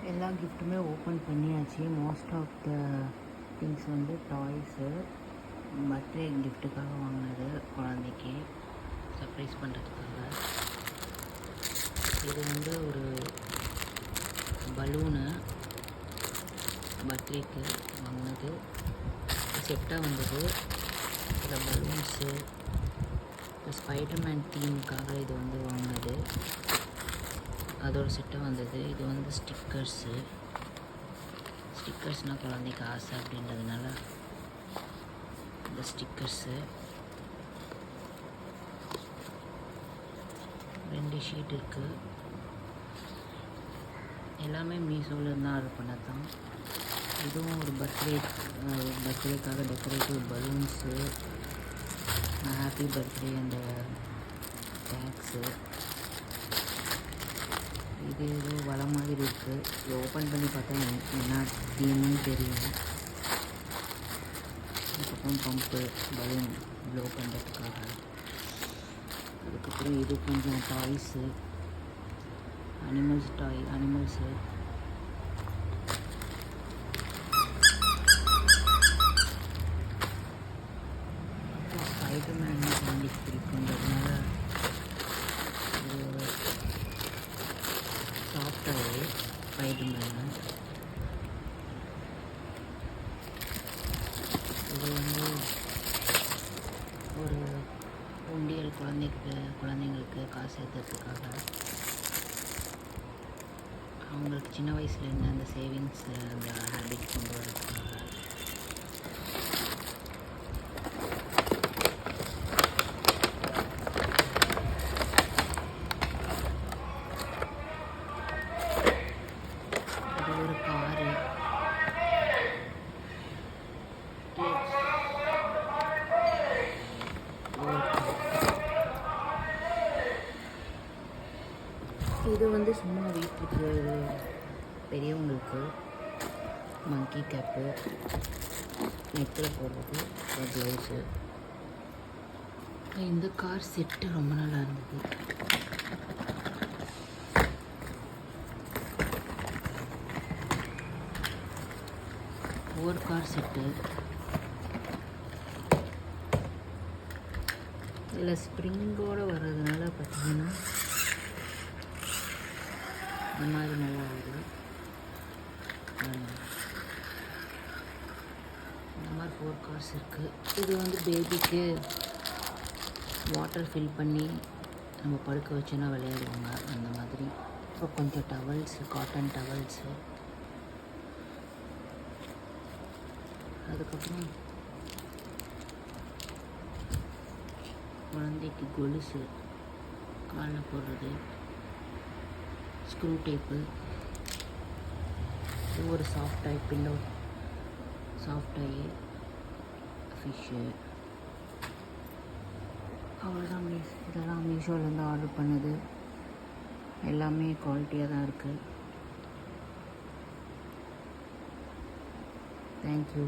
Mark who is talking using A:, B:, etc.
A: எல்லா கிஃப்ட்டுமே ஓப்பன் பண்ணியாச்சு. Most of the things வந்து டாய்ஸு, பர்த்டே கிஃப்ட்டுக்காக வாங்கினது, குழந்தைக்கு சர்ப்ரைஸ் பண்ணுறதுக்காக. இது வந்து ஒரு பலூனு, பர்த்டேக்கு வாங்கினது செட்டாக வந்தது. இதில் பலூன்ஸு, இப்போ ஸ்பைடர்மேன் தீமுக்காக இது வந்து வாங்கினது, அதோட செட்டாக வந்தது. இது வந்து ஸ்டிக்கர்ஸ்னால் குழந்தைக்கு ஆசை அப்படின்றதுனால இந்த ஸ்டிக்கர்ஸு 2 ஷீட் இருக்குது. எல்லாமே மீஷோவில் தான் ஆர்டர் பண்ணது தான். இதுவும் ஒரு பர்த்டேக்காக டெக்கரேட்டிவ் பலூன்ஸு, ஹாப்பி பர்த்டே அந்த டேக்ஸு. இது ஏதோ வலை மாதிரி இருக்குது. இது ஓப்பன் பண்ணி பார்த்தா என்ன தீம்னு தெரியும். அதுக்கப்புறம் பம்பு, பலூன் ப்ளோ பண்ணுறதுக்காக. அதுக்கப்புறம் இது கொஞ்சம் டாய்ஸு, அனிமல்ஸு. அப்புறம் ஸ்பைடர்மேன் குழந்தைக்கு பிடிக்குன்றதுனால இது சாஃப்டாகவே ஸ்பைடர்மேன். இது வந்து ஒரு உண்டியல், குழந்தைங்களுக்கு காசு சேர்த்துறதுக்காக. அவங்களுக்கு சின்ன வயசுலேருந்து அந்த சேவிங்ஸ் அந்த ஹேபிட் கொண்டு வரதுக்காக. இது ஒரு காரு, இது வந்து சும்மா வீட்டுக்கு பெரியவங்களுக்கு மங்கி கேப்பு, நெக்கில் போடுறது, க்ளவுஸு. இந்த கார் செட்டு ரொம்ப நல்லா இருந்தது. ஒரு கார் செட்டு, இதில் ஸ்ப்ரிங்கோடு வர்றதுனால பார்த்திங்கன்னா இந்த மாதிரி நல்லா வருது. இந்த மாதிரி 4 கார்ஸ் இருக்குது. இது வந்து பேபிக்கு வாட்டர் ஃபில் பண்ணி நம்ம படுக்க வச்சோன்னா விளையாடுவாங்க அந்த மாதிரி. இப்போ கொஞ்சம் டவல்ஸு, காட்டன் டவல்ஸு. அதுக்கப்புறம் குழந்தைக்கு கொலுசு, காலில் போடுறது, ஸ்க்ரூ டேப்பு. இது ஒரு soft toy pillow, soft toy, fish. அவ்வளோதான். இதெல்லாம் மீஷோலேருந்து ஆர்டர் பண்ணது. எல்லாமே குவாலிட்டியாக தான் இருக்குது. தேங்க்யூ.